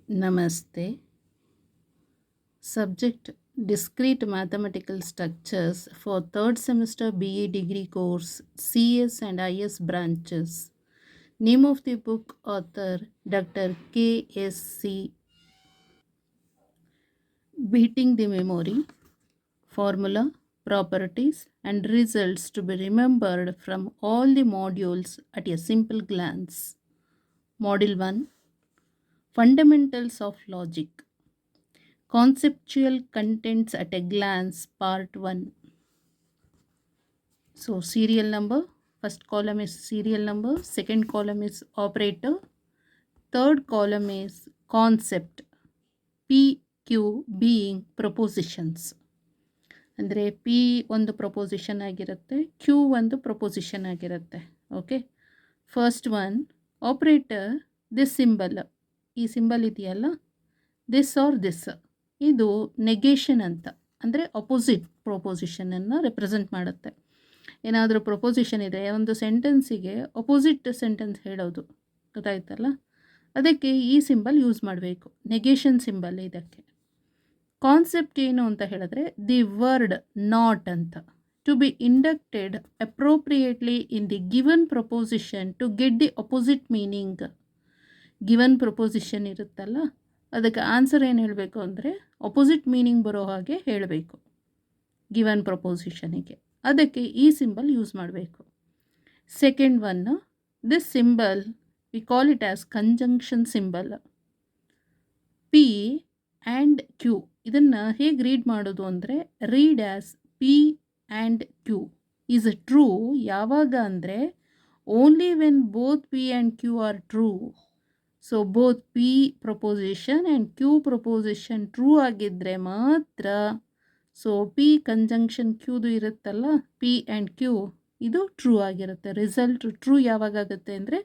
Namaste. Subject Discrete Mathematical Structures for third semester BE degree course CS and IS branches. Name of the book author Dr. KSC. Beating the memory. Formula, properties, and results to be remembered from all the modules at a simple glance. Module 1 Fundamentals of Logic. Conceptual contents at a glance, part 1. So, serial number, first column is serial number, second column is operator, third column is concept, P, Q being propositions. ಅಂದರೆ P ಒಂದು proposition ಆಗಿರುತ್ತೆ, Q ಒಂದು proposition ಆಗಿರುತ್ತೆ. Okay, first one operator, this symbol, ಈ symbol ಇದೆಯಲ್ಲ, this are this, ಇದು negation ಅಂತ, ಅಂದರೆ ಅಪೋಸಿಟ್ ಪ್ರೊಪೋಸಿಷನನ್ನು ರೆಪ್ರೆಸೆಂಟ್ ಮಾಡುತ್ತೆ. ಏನಾದರೂ ಪ್ರೊಪೋಸಿಷನ್ ಇದೆ, ಒಂದು ಸೆಂಟೆನ್ಸಿಗೆ ಅಪೋಸಿಟ್ ಸೆಂಟೆನ್ಸ್ ಹೇಳೋದು, ಗೊತ್ತಾಯ್ತಲ್ಲ, ಅದಕ್ಕೆ ಈ ಸಿಂಬಲ್ ಯೂಸ್ ಮಾಡಬೇಕು, ನೆಗೇಷನ್ ಸಿಂಬಲ್ ಇದಕ್ಕೆ. ಕಾನ್ಸೆಪ್ಟ್ ಏನು ಅಂತ ಹೇಳಿದ್ರೆ ದಿ ವರ್ಡ್ ನಾಟ್ ಅಂತ, to be inducted appropriately in the given proposition to get the opposite meaning. Given proposition ಇರುತ್ತಲ್ಲ, ಅದಕ್ಕೆ ಆನ್ಸರ್ ಏನು ಹೇಳಬೇಕು ಅಂದರೆ ಅಪೋಸಿಟ್ ಮೀನಿಂಗ್ ಬರೋ ಹಾಗೆ ಹೇಳಬೇಕು ಗಿವನ್ ಪ್ರಪೋಸಿಷನಿಗೆ, ಅದಕ್ಕೆ ಈ ಸಿಂಬಲ್ ಯೂಸ್ ಮಾಡಬೇಕು. Second one, this symbol we call it as conjunction symbol. P and Q, ಇದನ್ನು ಹೇಗೆ ರೀಡ್ ಮಾಡೋದು ಅಂದರೆ read as P and Q is true ಯಾವಾಗ ಅಂದರೆ only when both P and Q are true. So both P proposition and Q proposition true ಆಗಿದ್ದರೆ ಮಾತ್ರ, so P conjunction ಕ್ಯೂದು ಇರುತ್ತಲ್ಲ, ಪಿ ಆ್ಯಂಡ್ ಕ್ಯೂ ಇದು ಟ್ರೂ ಆಗಿರುತ್ತೆ. ರಿಸಲ್ಟ್ ಟ್ರೂ ಯಾವಾಗುತ್ತೆ ಅಂದರೆ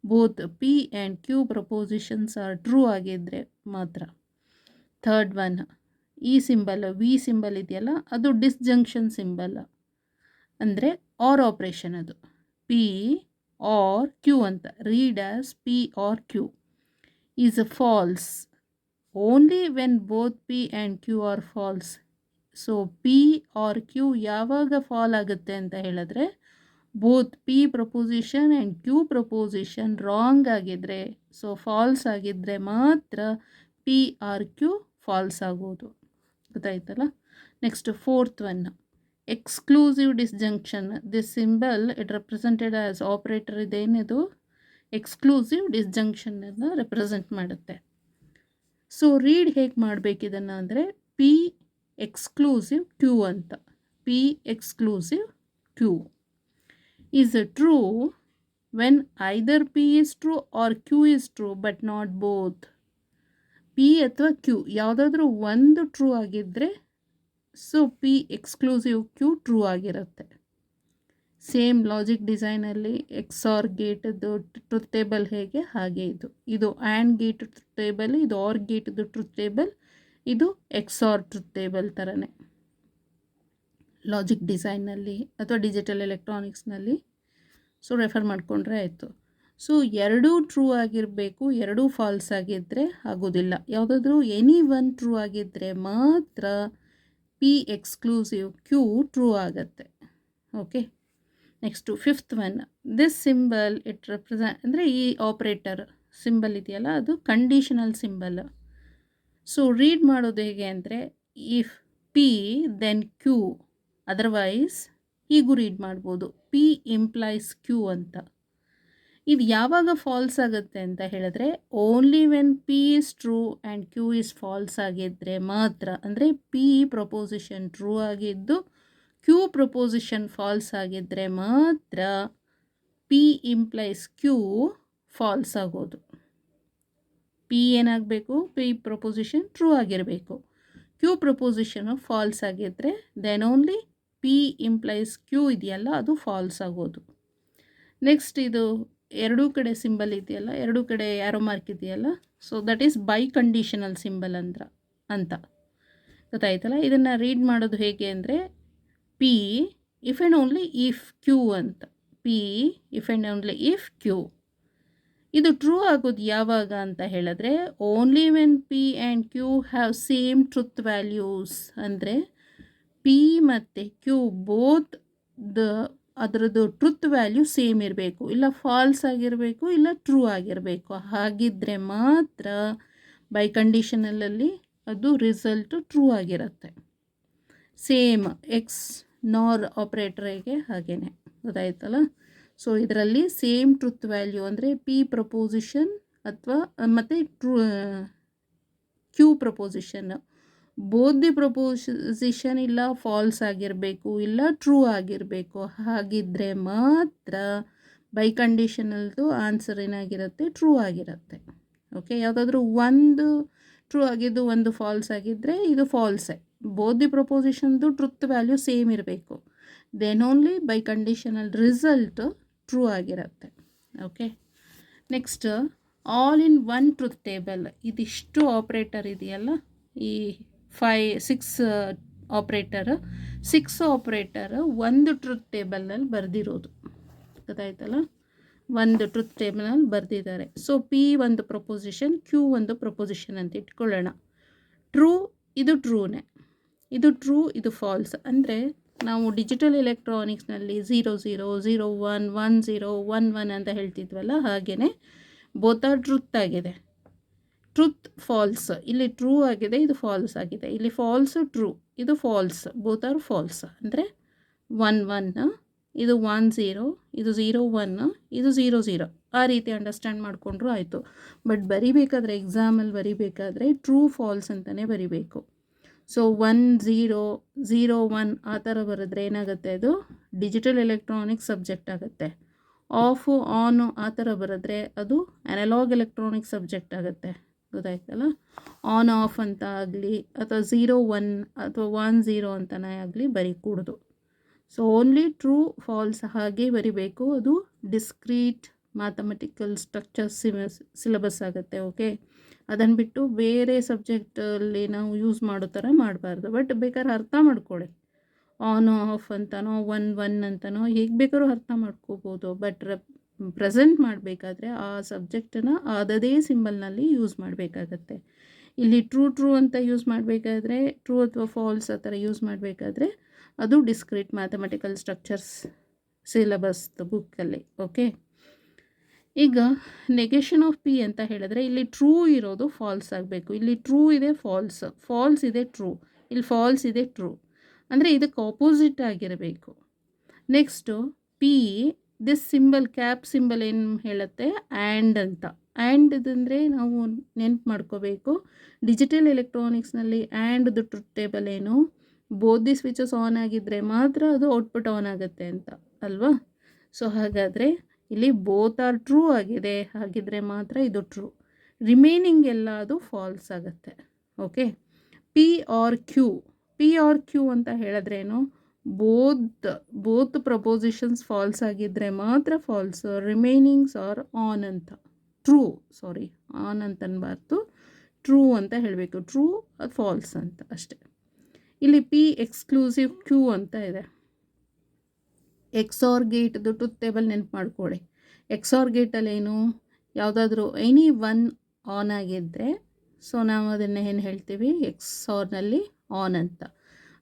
both P and Q propositions are true ಆಗಿದ್ದರೆ ಮಾತ್ರ. ಥರ್ಡ್ ಒನ್, ಈ ಸಿಂಬಲ್ ವಿ ಸಿಂಬಲ್ ಇದೆಯಲ್ಲ, ಅದು ಡಿಸ್ಜಂಕ್ಷನ್ ಸಿಂಬಲ್, ಅಂದರೆ ಆರ್ ಆಪ್ರೇಷನ್, ಅದು ಪಿ ಆರ್ ಕ್ಯೂ ಅಂತ, read as P or Q is false only when both P and Q are false. So P or Q ಯಾವಾಗ false ಆಗುತ್ತೆ ಅಂತ ಹೇಳಿದ್ರೆ both P proposition and Q proposition wrong ಆಗಿದ್ದರೆ, so false ಆಗಿದ್ದರೆ ಮಾತ್ರ P or Q false ಆಗೋದು, ಗೊತ್ತಾಯ್ತಲ್ಲ. Next fourth one, exclusive ಡಿಸ್ಜಂಕ್ಷನ್. This symbol it represented as operator, ಇದೇನಿದು ಎಕ್ಸ್ಕ್ಲೂಸಿವ್ ಡಿಸ್ಜಂಕ್ಷನನ್ನು ರೆಪ್ರೆಸೆಂಟ್ ಮಾಡುತ್ತೆ. ಸೊ ರೀಡ್ ಹೇಗೆ ಮಾಡಬೇಕು ಇದನ್ನು ಅಂದರೆ ಪಿ ಎಕ್ಸ್ಕ್ಲೂಸಿವ್ ಕ್ಯೂ ಅಂತ, P exclusive Q is true when either P is true or Q is true but not both. P ಅಥವಾ Q ಯಾವುದಾದ್ರೂ ಒಂದು ಟ್ರೂ ಆಗಿದ್ದರೆ so P exclusive Q true ಆಗಿರುತ್ತೆ. ಸೇಮ್ ಲಾಜಿಕ್ ಡಿಸೈನಲ್ಲಿ ಎಕ್ಸ್ ಆರ್ ಗೇಟದ್ದು truth table ಹೇಗೆ ಹಾಗೆ ಇದು ಆ್ಯಂಡ್ ಗೇಟ್ ಟ್ರುತ್ ಟೇಬಲ್, ಇದು ಆರ್ ಗೇಟ್ದು ಟ್ರುತ್ ಟೇಬಲ್, ಇದು ಎಕ್ಸ್ ಆರ್ ಟ್ರುತ್ ಟೇಬಲ್ ಥರನೇ ಲಾಜಿಕ್ ಡಿಸೈನಲ್ಲಿ ಅಥವಾ ಡಿಜಿಟಲ್ ಎಲೆಕ್ಟ್ರಾನಿಕ್ಸ್ನಲ್ಲಿ. ಸೊ ರೆಫರ್ ಮಾಡಿಕೊಂಡ್ರೆ ಆಯಿತು. ಸೊ ಎರಡೂ ಟ್ರೂ ಆಗಿರಬೇಕು, ಎರಡೂ ಫಾಲ್ಸ್ ಆಗಿದ್ದರೆ ಆಗೋದಿಲ್ಲ. ಯಾವುದಾದ್ರೂ ಎನಿ ಒನ್ ಟ್ರೂ ಆಗಿದ್ದರೆ ಮಾತ್ರ ಪಿ ಎಕ್ಸ್ಕ್ಲೂಸಿವ್ ಕ್ಯೂ ಟ್ರೂ ಆಗುತ್ತೆ. Okay, next fifth one, this symbol it represent, ಅಂದರೆ ಈ ಆಪ್ರೇಟರ್ ಸಿಂಬಲ್ ಇದೆಯಲ್ಲ ಅದು ಕಂಡೀಷನಲ್ ಸಿಂಬಲ್. ಸೊ ರೀಡ್ ಮಾಡೋದು ಹೇಗೆ ಅಂದರೆ if P then Q, otherwise ಹೀಗೂ ರೀಡ್ ಮಾಡ್ಬೋದು, ಪಿ ಇಂಪ್ಲೈಸ್ ಕ್ಯೂ ಅಂತ. ಇದು ಯಾವಾಗ ಫಾಲ್ಸ್ ಆಗುತ್ತೆ ಅಂತ ಹೇಳಿದ್ರೆ only when P is true and Q is false ಆಗಿದ್ದರೆ ಮಾತ್ರ, ಅಂದರೆ ಪಿ ಪ್ರಪೋಸಿಷನ್ ಟ್ರೂ ಆಗಿದ್ದು ಕ್ಯೂ ಪ್ರಪೋಸಿಷನ್ ಫಾಲ್ಸ್ ಆಗಿದ್ದರೆ ಮಾತ್ರ ಪಿ ಇಂಪ್ಲೈಸ್ ಕ್ಯೂ ಫಾಲ್ಸ್ ಆಗೋದು. ಪಿ ಏನಾಗಬೇಕು, ಪಿ ಪ್ರಪೋಸಿಷನ್ ಟ್ರೂ ಆಗಿರಬೇಕು, ಕ್ಯೂ ಪ್ರಪೋಸಿಷನು ಫಾಲ್ಸ್ ಆಗಿದ್ದರೆ then only P implies Q ಇದೆಯಲ್ಲ ಅದು ಫಾಲ್ಸ್ ಆಗೋದು. ನೆಕ್ಸ್ಟ್ ಇದು ಎರಡೂ ಕಡೆ ಸಿಂಬಲ್ ಇದೆಯಲ್ಲ, ಎರಡೂ ಕಡೆ ಯಾರೋ ಮಾರ್ಕ್ ಇದೆಯಲ್ಲ, so that is biconditional symbol ಅಂತ ಗೊತ್ತಾಯ್ತಲ್ಲ. ಇದನ್ನು ರೀಡ್ ಮಾಡೋದು ಹೇಗೆ ಅಂದರೆ P if and only if Q ಅಂತ, P if and only if Q ಇದು ಟ್ರೂ ಆಗೋದು ಯಾವಾಗ ಅಂತ ಹೇಳಿದ್ರೆ only when P and Q have same truth values. ಅಂದರೆ ಪಿ ಮತ್ತು ಕ್ಯೂ ಬೋತ್ ಅದರದ್ದು ಟ್ರುತ್ ವ್ಯಾಲ್ಯೂ ಸೇಮ್ ಇರಬೇಕು, ಇಲ್ಲ ಫಾಲ್ಸ್ ಆಗಿರಬೇಕು, ಇಲ್ಲ ಟ್ರೂ ಆಗಿರಬೇಕು. ಹಾಗಿದ್ದರೆ ಮಾತ್ರ ಬೈ ಕಂಡೀಷನಲಲ್ಲಿ ಅದು ರಿಸಲ್ಟು ಟ್ರೂ ಆಗಿರುತ್ತೆ. ಸೇಮ್ ಎಕ್ಸ್ ನಾರ್ ಆಪ್ರೇಟರಿಗೆ ಹಾಗೇನೆ, ಗೊತ್ತಾಯ್ತಲ್ಲ. ಸೊ ಇದರಲ್ಲಿ ಸೇಮ್ ಟ್ರುತ್ ವ್ಯಾಲ್ಯೂ ಅಂದರೆ ಪಿ ಪ್ರಪೋಸಿಷನ್ ಅಥವಾ ಮತ್ತು Q proposition, both the proposition ಇಲ್ಲ ಫಾಲ್ಸ್ ಆಗಿರಬೇಕು, ಇಲ್ಲ ಟ್ರೂ ಆಗಿರಬೇಕು. ಹಾಗಿದ್ದರೆ ಮಾತ್ರ ಬೈ ಕಂಡೀಷನಲ್ದು ಆನ್ಸರ್ ಏನಾಗಿರುತ್ತೆ, ಟ್ರೂ ಆಗಿರುತ್ತೆ. ಓಕೆ, ಯಾವುದಾದ್ರೂ ಒಂದು ಟ್ರೂ ಆಗಿದ್ದು ಒಂದು ಫಾಲ್ಸ್ ಆಗಿದ್ದರೆ ಇದು ಫಾಲ್ಸೇ. ಬೋತ್ ದಿ ಪ್ರಪೋಸಿಷನ್ದು ಟ್ರುತ್ ವ್ಯಾಲ್ಯೂ ಸೇಮ್ ಇರಬೇಕು, then only biconditional result true ಆಗಿರುತ್ತೆ. Okay, next all in one truth table. ಇದಿಷ್ಟು ಆಪ್ರೇಟರ್ ಇದೆಯಲ್ಲ, ಈ 6 ಆಪ್ರೇಟರ್, 6 ಆಪ್ರೇಟರ್ ಒಂದು ಟ್ರುತ್ ಟೇಬಲ್ನಲ್ಲಿ ಬರೆದಿರೋದು, ಗೊತ್ತಾಯ್ತಲ್ಲ. ಒಂದು ಟ್ರುತ್ ಟೇಬಲ್ನಲ್ಲಿ ಬರೆದಿದ್ದಾರೆ. ಸೊ ಪಿ ಒಂದು ಪ್ರಪೋಸಿಷನ್, ಕ್ಯೂ ಒಂದು ಪ್ರಪೋಸಿಷನ್ ಅಂತ ಇಟ್ಕೊಳ್ಳೋಣ. ಟ್ರೂ, ಇದು ಟ್ರೂನೇ, ಇದು ಟ್ರೂ, ಇದು ಫಾಲ್ಸ್. ಅಂದರೆ ನಾವು ಡಿಜಿಟಲ್ ಎಲೆಕ್ಟ್ರಾನಿಕ್ಸ್ನಲ್ಲಿ 0 0 0 1 1 0 1 1 ಅಂತ ಹೇಳ್ತಿದ್ವಲ್ಲ, ಹಾಗೆಯೇ ಬೋತ್ ಆರ್ ಟ್ರುತ್ ಆಗಿದೆ. ಟ್ರುತ್ ಫಾಲ್ಸ್, ಇಲ್ಲಿ ಟ್ರೂ ಆಗಿದೆ, ಇದು ಫಾಲ್ಸ್ ಆಗಿದೆ. ಇಲ್ಲಿ ಫಾಲ್ಸು ಟ್ರೂ, ಇದು ಫಾಲ್ಸ್, ಬೋತ್ ಆರ್ ಫಾಲ್ಸ್. ಅಂದರೆ 1 1, ಇದು 1 0, ಇದು 0 1, ಇದು 0 0. ಆ ರೀತಿ ಅಂಡರ್ಸ್ಟ್ಯಾಂಡ್ ಮಾಡಿಕೊಂಡ್ರೂ ಆಯಿತು. ಬಟ್ ಬರಿಬೇಕಾದ್ರೆ, ಎಕ್ಸಾಮಲ್ಲಿ ಬರಿಬೇಕಾದ್ರೆ ಟ್ರೂ ಫಾಲ್ಸ್ ಅಂತಲೇ ಬರಿಬೇಕು. ಸೊ 1 0 0 1 ಆ ಥರ ಬರೆದ್ರೆ ಏನಾಗುತ್ತೆ, ಅದು ಡಿಜಿಟಲ್ ಎಲೆಕ್ಟ್ರಾನಿಕ್ಸ್ ಸಬ್ಜೆಕ್ಟ್ ಆಗುತ್ತೆ. ಆಫು ಆನು ಆ ಥರ ಬರೆದ್ರೆ ಅದು ಅನಲಾಗ್ ಎಲೆಕ್ಟ್ರಾನಿಕ್ಸ್ ಸಬ್ಜೆಕ್ಟ್ ಆಗುತ್ತೆ, ಗೊತ್ತಾಯ್ತಲ್ಲ. ಆನ್ ಆಫ್ ಅಂತ ಆಗಲಿ ಅಥವಾ 0 1 ಅಥವಾ 1 0 ಅಂತಲೇ ಆಗಲಿ ಬರೀಕೂಡ್ದು. ಸೊ ಓನ್ಲಿ ಟ್ರೂ ಫಾಲ್ಸ್ ಹಾಗೆ ಬರಿಬೇಕು. ಅದು ಡಿಸ್ಕ್ರೀಟ್ ಮ್ಯಾಥಮೆಟಿಕಲ್ ಸ್ಟ್ರಕ್ಚರ್ ಸಿಲೆಬಸ್ ಆಗುತ್ತೆ. ಓಕೆ, ಅದನ್ನು ಬಿಟ್ಟು ಬೇರೆ ಸಬ್ಜೆಕ್ಟಲ್ಲಿ ನಾವು ಯೂಸ್ ಮಾಡೋ ಥರ ಮಾಡಬಾರ್ದು. ಬಟ್ ಬೇಕಾದ್ರೆ ಅರ್ಥ ಮಾಡ್ಕೊಳ್ಳಿ, ಆನ್ ಆಫ್ ಅಂತನೋ 1 1 ಅಂತನೋ ಹೇಗೆ ಬೇಕಾದ್ರೂ ಅರ್ಥ ಮಾಡ್ಕೋಬೋದು. ಬಟ್ ಪ್ರೆಸೆಂಟ್ ಮಾಡಬೇಕಾದ್ರೆ ಆ ಸಬ್ಜೆಕ್ಟನ್ನು ಅದದೇ ಸಿಂಬಲ್ನಲ್ಲಿ ಯೂಸ್ ಮಾಡಬೇಕಾಗತ್ತೆ. ಇಲ್ಲಿ ಟ್ರೂ ಟ್ರೂ ಅಂತ ಯೂಸ್ ಮಾಡಬೇಕಾದ್ರೆ, ಟ್ರೂ ಅಥವಾ ಫಾಲ್ಸ್ ಆ ಥರ ಯೂಸ್ ಮಾಡಬೇಕಾದ್ರೆ ಅದು ಡಿಸ್ಕ್ರೀಟ್ ಮ್ಯಾಥಮೆಟಿಕಲ್ ಸ್ಟ್ರಕ್ಚರ್ಸ್ ಸಿಲೆಬಸ್ ಬುಕ್ಕಲ್ಲಿ. ಓಕೆ, ಈಗ ನೆಗೇಷನ್ ಆಫ್ ಪಿ ಅಂತ ಹೇಳಿದ್ರೆ ಇಲ್ಲಿ ಟ್ರೂ ಇರೋದು ಫಾಲ್ಸ್ ಆಗಬೇಕು. ಇಲ್ಲಿ ಟ್ರೂ ಇದೆ, ಫಾಲ್ಸ್, ಫಾಲ್ಸ್ ಇದೆ, ಟ್ರೂ, ಇಲ್ಲಿ ಫಾಲ್ಸ್ ಇದೆ, ಟ್ರೂ. ಅಂದರೆ ಇದಕ್ಕೆ ಆಪೋಸಿಟ್ ಆಗಿರಬೇಕು. Next P, this symbol, cap symbol ಏನು ಹೇಳುತ್ತೆ, ಆ್ಯಂಡ್ ಅಂತ. ಆ್ಯಂಡ್ ಇದಂದರೆ ನಾವು ನೆನ್ಪು ಮಾಡ್ಕೋಬೇಕು, ಡಿಜಿಟಲ್ ಎಲೆಕ್ಟ್ರಾನಿಕ್ಸ್ನಲ್ಲಿ ಆ್ಯಂಡ್ದು ಟ್ರುತ್ ಟೇಬಲ್ ಏನು, ಬೋತ್ ದಿ ಸ್ವಿಚಸ್ ಆನ್ ಆಗಿದ್ದರೆ ಮಾತ್ರ ಅದು ಔಟ್ಪುಟ್ ಆನ್ ಆಗುತ್ತೆ ಅಂತ ಅಲ್ವಾ. ಸೊ ಹಾಗಾದರೆ ಇಲ್ಲಿ ಬೋತ್ ಆರ್ ಟ್ರೂ ಆಗಿದೆ, ಹಾಗಿದ್ರೆ ಮಾತ್ರ ಇದು ಟ್ರೂ. ರಿಮೈನಿಂಗ್ ಎಲ್ಲ ಅದು ಫಾಲ್ಸ್ ಆಗುತ್ತೆ. Okay, P or Q, P or Q ಅಂತ ಹೇಳಿದ್ರೇನು, ಬೋತ್ ಪ್ರಪೋಸಿಷನ್ಸ್ ಫಾಲ್ಸ್ ಆಗಿದ್ದರೆ ಮಾತ್ರ ಫಾಲ್ಸ್, ರಿಮೈನಿಂಗ್ಸ್ ಆರ್ ಆನ್ ಅಂತ, ಟ್ರೂ, ಸಾರಿ ಆನ್ ಅಂತ ಅನ್ಬಾರ್ದು, ಟ್ರೂ ಅಂತ ಹೇಳಬೇಕು. ಟ್ರೂ ಅದು ಫಾಲ್ಸ್ ಅಂತ ಅಷ್ಟೆ. ಇಲ್ಲಿ ಪಿ ಎಕ್ಸ್ಕ್ಲೂಸಿವ್ ಕ್ಯೂ ಅಂತ ಇದೆ. ಎಕ್ಸಾರ್ ಗೇಟ್ದು ಟ್ರುತ್ ಟೇಬಲ್ ನೆನಪು ಮಾಡ್ಕೊಳ್ಳಿ. ಎಕ್ಸಾರ್ ಗೇಟಲ್ಲಿ ಏನು, ಯಾವುದಾದ್ರೂ ಎನಿ ಒನ್ ಆನ್ ಆಗಿದ್ದರೆ ಸೊ ನಾವು ಅದನ್ನು ಏನು ಹೇಳ್ತೀವಿ, ಎಕ್ಸಾರ್ನಲ್ಲಿ ಆನ್ ಅಂತ.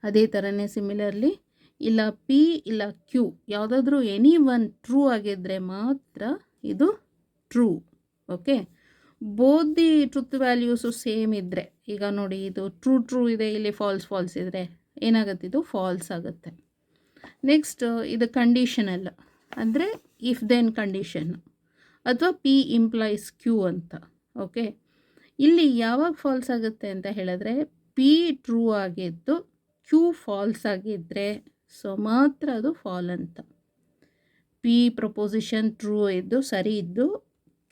ಅದೇ ಥರನೇ ಸಿಮಿಲರ್ಲಿ ಇಲ್ಲ ಪಿ ಇಲ್ಲ ಕ್ಯೂ ಯಾವುದಾದ್ರೂ ಎನಿ ಒನ್ ಟ್ರೂ ಆಗಿದ್ದರೆ ಮಾತ್ರ ಇದು true. Okay, both the truth values same ಇದ್ದರೆ, ಈಗ ನೋಡಿ ಇದು ಟ್ರೂ ಟ್ರೂ ಇದೆ, ಇಲ್ಲಿ ಫಾಲ್ಸ್ ಫಾಲ್ಸ್ ಇದ್ದರೆ ಏನಾಗುತ್ತೆ, ಇದು ಫಾಲ್ಸ್ ಆಗುತ್ತೆ. ನೆಕ್ಸ್ಟ್ ಇದು ಕಂಡೀಷನಲ್, ಅಂದರೆ ಇಫ್ ದೆನ್ ಕಂಡೀಷನ್ ಅಥವಾ ಪಿ ಇಂಪ್ಲೈಸ್ ಕ್ಯೂ ಅಂತ. ಓಕೆ, ಇಲ್ಲಿ ಯಾವಾಗ ಫಾಲ್ಸ್ ಆಗುತ್ತೆ ಅಂತ ಹೇಳಿದ್ರೆ ಪಿ ಟ್ರೂ ಆಗಿದ್ದು ಕ್ಯೂ ಫಾಲ್ಸ್ ಆಗಿದ್ದರೆ ಸೊ ಮಾತ್ರ ಅದು ಫಾಲ್ ಅಂತ. ಪಿ ಪ್ರಪೋಸಿಷನ್ ಟ್ರೂ ಇದ್ದು ಸರಿ ಇದ್ದು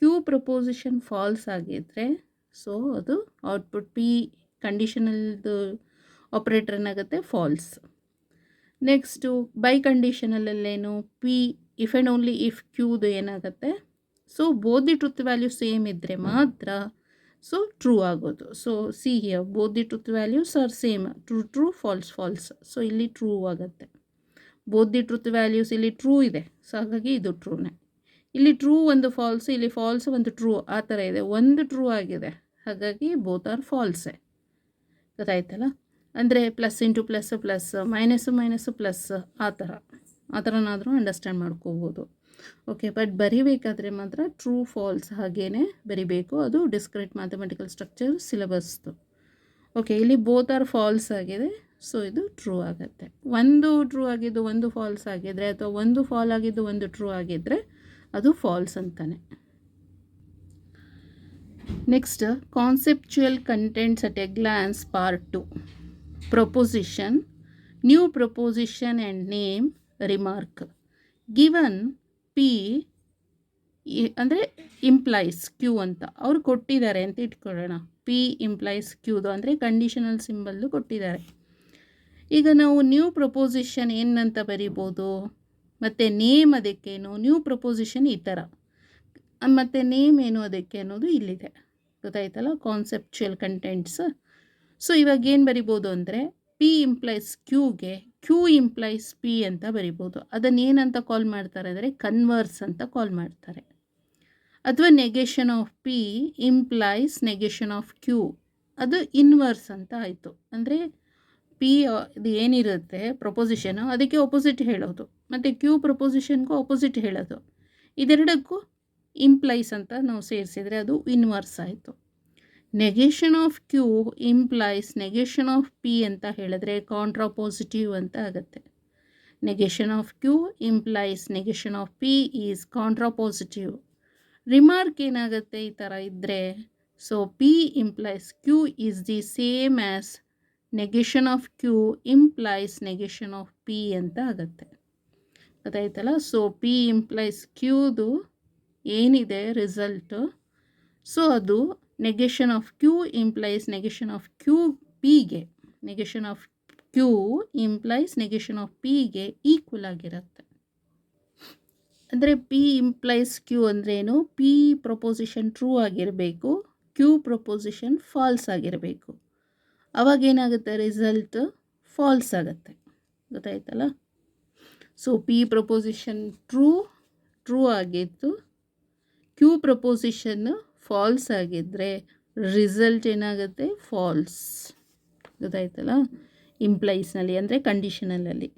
ಕ್ಯೂ ಪ್ರಪೋಸಿಷನ್ ಫಾಲ್ಸ್ ಆಗಿದ್ದರೆ ಸೊ ಅದು ಔಟ್ಪುಟ್ ಪಿ ಕಂಡೀಷನಲ್ದು ಆಪ್ರೇಟರ್ ಏನಾಗುತ್ತೆ, ಫಾಲ್ಸ್. ನೆಕ್ಸ್ಟು ಬೈ ಕಂಡೀಷನಲ್ಲೇನು, P if and only if ಕ್ಯೂದು ಏನಾಗುತ್ತೆ, so both the truth value same ಇದ್ದರೆ ಮಾತ್ರ ಸೊ ಟ್ರೂ ಆಗೋದು. So see here both the truth values are same, true true, false false. So ಇಲ್ಲಿ ಟ್ರೂ ಆಗುತ್ತೆ. ಬೋತ್ ದಿ ಟ್ರುತ್ ವ್ಯಾಲ್ಯೂಸ್ ಇಲ್ಲಿ true ಇದೆ, so ಹಾಗಾಗಿ ಇದು ಟ್ರೂನೇ. ಇಲ್ಲಿ ಟ್ರೂ ಒಂದು ಫಾಲ್ಸ್, ಇಲ್ಲಿ ಫಾಲ್ಸ್ ಒಂದು ಟ್ರೂ, ಆ ಥರ ಇದೆ. ಒಂದು ಟ್ರೂ ಆಗಿದೆ, ಹಾಗಾಗಿ ಬೋತ್ ಆರ್ ಫಾಲ್ಸೆ. ಗೊತ್ತಾಯ್ತಲ್ಲ? ಅಂದರೆ plus into plus plus, minus minus plus, ಆ ಥರನಾದರೂ ಅಂಡರ್ಸ್ಟ್ಯಾಂಡ್ ಮಾಡ್ಕೋಬೋದು. ಓಕೆ, ಬಟ್ ಬರಿಬೇಕಾದ್ರೆ ಮಾತ್ರ ಟ್ರೂ ಫಾಲ್ಸ್ ಹಾಗೇ ಬರಿಬೇಕು. ಅದು ಡಿಸ್ಕ್ರಿಟ್ ಮ್ಯಾಥಮೆಟಿಕಲ್ ಸ್ಟ್ರಕ್ಚರ್ ಸಿಲೆಬಸ್ದು. ಓಕೆ, ಇಲ್ಲಿ ಬೋತ್ ಆರ್ ಫಾಲ್ಸ್ ಆಗಿದೆ, ಸೊ ಇದು ಟ್ರೂ ಆಗುತ್ತೆ. ಒಂದು ಟ್ರೂ ಆಗಿದ್ದು ಒಂದು ಫಾಲ್ಸ್ ಆಗಿದ್ದರೆ, ಅಥವಾ ಒಂದು ಫಾಲ್ ಆಗಿದ್ದು ಒಂದು ಟ್ರೂ ಆಗಿದ್ದರೆ ಅದು ಫಾಲ್ಸ್ ಅಂತಾನೆ. Next, conceptual contents at a glance part 2. Proposition, new proposition and name, remark. Given P ಅಂದರೆ ಇಂಪ್ಲೈಸ್ ಕ್ಯೂ ಅಂತ ಅವ್ರು ಕೊಟ್ಟಿದ್ದಾರೆ ಅಂತ ಇಟ್ಕೊಳ್ಳೋಣ. ಪಿ ಇಂಪ್ಲೈಸ್ ಕ್ಯೂದು ಅಂದರೆ ಕಂಡೀಷನಲ್ ಸಿಂಬಲ್ಲು ಕೊಟ್ಟಿದ್ದಾರೆ. ಈಗ ನಾವು ನ್ಯೂ ಪ್ರೊಪೊಸಿಷನ್ ಏನಂತ ಬರಿಬೋದು, ಮತ್ತು ನೇಮ್ ಅದಕ್ಕೇನು, ನ್ಯೂ ಪ್ರೊಪೊಸಿಷನ್ ಈ ಥರ, ಮತ್ತು ನೇಮ್ ಏನು ಅದಕ್ಕೆ ಅನ್ನೋದು ಇಲ್ಲಿದೆ. ಗೊತ್ತಾಯ್ತಲ್ಲ, ಕಾನ್ಸೆಪ್ಚುಯಲ್ ಕಂಟೆಂಟ್ಸ್. ಸೊ ಇವಾಗ ಏನು ಬರಿಬೋದು ಅಂದರೆ, ಪಿ ಇಂಪ್ಲೈಸ್ ಕ್ಯೂಗೆ ಕ್ಯೂ ಇಂಪ್ಲೈಸ್ ಪಿ ಅಂತ ಬರಿಬೋದು. ಅದನ್ನೇನಂತ ಕಾಲ್ ಮಾಡ್ತಾರೆ ಅಂದರೆ ಕನ್ವರ್ಸ್ ಅಂತ ಕಾಲ್ ಮಾಡ್ತಾರೆ. ಅಥವಾ negation of P implies negation of Q, ಅದು ಇನ್ವರ್ಸ್ ಅಂತ ಆಯಿತು. ಅಂದರೆ ಪಿ ಇದು ಏನಿರುತ್ತೆ ಪ್ರೊಪೊಸಿಷನು, ಅದಕ್ಕೆ ಒಪೋಸಿಟ್ ಹೇಳೋದು, ಮತ್ತು ಕ್ಯೂ ಪ್ರೊಪೊಸಿಷನ್ಗೂ ಒಪೋಸಿಟ್ ಹೇಳೋದು. ಇದೆರಡಕ್ಕೂ ಇಂಪ್ಲೈಸ್ ಅಂತ ನಾವು ಸೇರಿಸಿದರೆ ಅದು ಇನ್ವರ್ಸ್ ಆಯಿತು. Negation of Q implies negation of P ಅಂತ ಹೇಳಿದ್ರೆ ಕಾಂಟ್ರಾಪೋಸಿಟಿವ್ ಅಂತ ಆಗುತ್ತೆ. Negation of Q implies negation of P is contrapositive. Remark ಏನಾಗುತ್ತೆ ಈ ಥರ ಇದ್ದರೆ, so P implies Q is the same as negation of Q implies negation of P ಅಂತ ಆಗುತ್ತೆ. ಗೊತ್ತಾಯ್ತಲ್ಲ? ಸೊ ಪಿ ಇಂಪ್ಲೈಸ್ ಕ್ಯೂದು ಏನಿದೆ ರಿಸಲ್ಟು, ಸೊ ಅದು negation of Q implies negation of Q ಪಿಗೆ, negation of Q implies negation of ಪಿಗೆ equal ಆಗಿರುತ್ತೆ. ಅಂದರೆ ಪಿ ಇಂಪ್ಲೈಸ್ ಕ್ಯೂ ಅಂದ್ರೇನು, ಪಿ ಪ್ರೊಪೊಸಿಷನ್ ಟ್ರೂ ಆಗಿರಬೇಕು, ಕ್ಯೂ ಪ್ರೊಪೊಸಿಷನ್ ಫಾಲ್ಸ್ ಆಗಿರಬೇಕು. ಅವಾಗೇನಾಗುತ್ತೆ, ರಿಸಲ್ಟ್ ಫಾಲ್ಸ್ ಆಗುತ್ತೆ. ಗೊತ್ತಾಯ್ತಲ್ಲ? ಸೊ ಪಿ ಪ್ರೊಪೊಸಿಷನ್ ಟ್ರೂ ಆಗಿತ್ತು, ಕ್ಯೂ ಪ್ರೊಪೊಸಿಷನ್ ಫಾಲ್ಸ್ ಆಗಿದ್ದರೆ ರಿಸಲ್ಟ್ ಏನಾಗುತ್ತೆ, ಫಾಲ್ಸ್. ಗೊತ್ತಾಯ್ತಲ್ಲ? ಇಂಪ್ಲೈಸ್ನಲ್ಲಿ ಅಂದರೆ ಕಂಡೀಷನಲಲ್ಲಿ.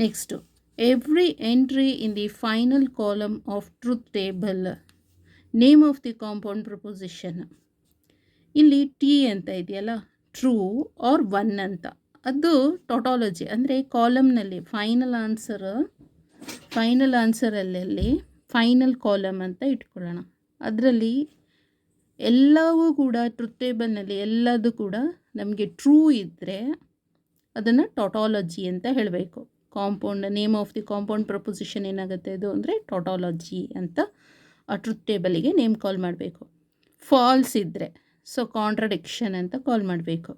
Next, every entry in the final column of truth table, name of the compound proposition. ಇಲ್ಲಿ ಟಿ ಅಂತ ಇದೆಯಲ್ಲ, ಟ್ರೂ ಆರ್ ಒನ್ ಅಂತ, ಅದು ಟೊಟಾಲಜಿ. ಅಂದರೆ ಕಾಲಮ್ನಲ್ಲಿ ಫೈನಲ್ ಆನ್ಸರಲ್ಲಿ ಫೈನಲ್ ಕಾಲಮ್ ಅಂತ ಇಟ್ಕೊಳ್ಳೋಣ. ಅದರಲ್ಲಿ ಎಲ್ಲವೂ ಕೂಡ ಟ್ರೂತ್ ಟೇಬಲ್ನಲ್ಲಿ ಎಲ್ಲದೂ ಕೂಡ ನಮಗೆ ಟ್ರೂ ಇದ್ದರೆ ಅದನ್ನು ಟೊಟಾಲಜಿ ಅಂತ ಹೇಳಬೇಕು. Compound name of the compound proposition ಏನಾಗುತ್ತೆ ಅದು ಅಂದರೆ ಟೊಟಾಲಜಿ ಅಂತ ಆ ಟ್ರೂತ್ ಟೇಬಲಿಗೆ ನೇಮ್ ಕಾಲ್ ಮಾಡಬೇಕು. ಫಾಲ್ಸ್ ಇದ್ದರೆ ಸೊ ಕಾಂಟ್ರಡಿಕ್ಷನ್ ಅಂತ ಕಾಲ್ ಮಾಡಬೇಕು.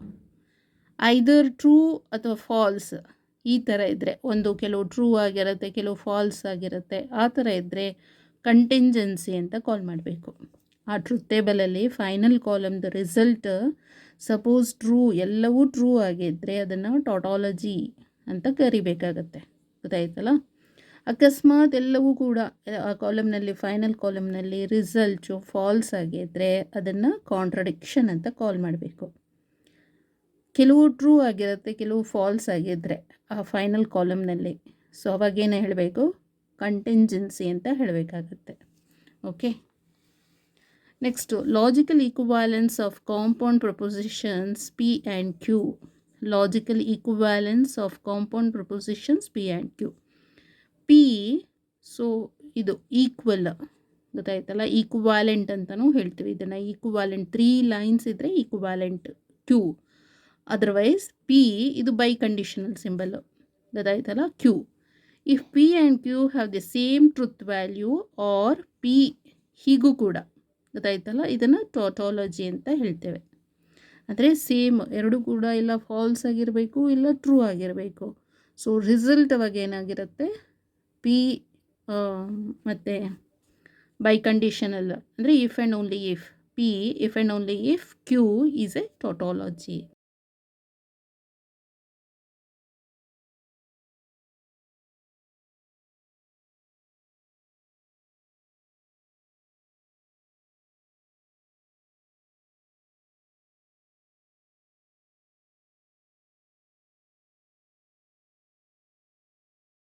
ಐದರ್ ಟ್ರೂ ಅಥವಾ ಫಾಲ್ಸ್ ಈ ಥರ ಇದ್ದರೆ, ಒಂದು ಕೆಲವು ಟ್ರೂ ಆಗಿರುತ್ತೆ, ಕೆಲವು ಫಾಲ್ಸ್ ಆಗಿರುತ್ತೆ, ಆ ಥರ ಇದ್ದರೆ ಕಂಟಿಂಜೆನ್ಸಿ ಅಂತ ಕಾಲ್ ಮಾಡಬೇಕು. ಆ ಟ್ರೂತ್ ಟೇಬಲಲ್ಲಿ ಫೈನಲ್ ಕಾಲಮ್ದು ರಿಸಲ್ಟ್ ಸಪೋಸ್ ಟ್ರೂ, ಎಲ್ಲವೂ ಟ್ರೂ ಆಗಿದ್ದರೆ ಅದನ್ನು ಟೊಟಾಲಜಿ ಅಂತ ಕರಿಬೇಕಾಗತ್ತೆ. ಗೊತ್ತಾಯ್ತಲ್ಲ? ಅಕಸ್ಮಾತ್ ಎಲ್ಲವೂ ಕೂಡ ಆ ಕಾಲಮ್ನಲ್ಲಿ ಫೈನಲ್ ಕಾಲಮ್ನಲ್ಲಿ ರಿಸಲ್ಟು ಫಾಲ್ಸ್ ಆಗಿದ್ದರೆ ಅದನ್ನು ಕಾಂಟ್ರಡಿಕ್ಷನ್ ಅಂತ ಕಾಲ್ ಮಾಡಬೇಕು. ಕೆಲವು ಟ್ರೂ ಆಗಿರುತ್ತೆ, ಕೆಲವು ಫಾಲ್ಸ್ ಆಗಿದ್ದರೆ ಆ ಫೈನಲ್ ಕಾಲಮ್ನಲ್ಲಿ, ಸೊ ಅವಾಗೇನು ಹೇಳಬೇಕು, ಕಂಟಿಂಜೆನ್ಸಿ ಅಂತ ಹೇಳಬೇಕಾಗತ್ತೆ. Okay, next, logical equivalence of compound propositions P and Q. Logical equivalence of compound propositions P and Q. P, so ಇದು ಈಕ್ವಲ್, ಗೊತ್ತಾಯ್ತಲ್ಲ, ಈಕ್ವಾಲೆಂಟ್ ಅಂತಲೂ ಹೇಳ್ತೀವಿ ಇದನ್ನು. ಈಕ್ವಾಲೆಂಟ್ 3 ಲೈನ್ಸ್ ಇದ್ದರೆ ಈಕ್ವಾಲೆಂಟ್ ಕ್ಯೂ. ಅದರ್ವೈಸ್ ಪಿ ಇದು ಬೈ ಕಂಡೀಷನಲ್ ಸಿಂಬಲ್ಲು. ಗೊತ್ತಾಯ್ತಲ್ಲ? Q. If P and Q have the same truth value or P, ಹೀಗೂ ಕೂಡ ಗೊತ್ತಾಯ್ತಲ್ಲ, ಇದನ್ನು ಟೊಟಾಲಜಿ ಅಂತ ಹೇಳ್ತೇವೆ. ಅಂದರೆ ಸೇಮ್ ಎರಡೂ ಕೂಡ ಇಲ್ಲ ಫಾಲ್ಸ್ ಆಗಿರಬೇಕು ಇಲ್ಲ ಟ್ರೂ ಆಗಿರಬೇಕು. ಸೊ ರಿಸಲ್ಟ್ ಅವಾಗ ಏನಾಗಿರುತ್ತೆ, ಪಿ ಮತ್ತು ಬೈ ಕಂಡೀಷನಲ್ ಅಂದರೆ if and only if P, if and only if Q is a ಟೊಟಾಲಜಿ.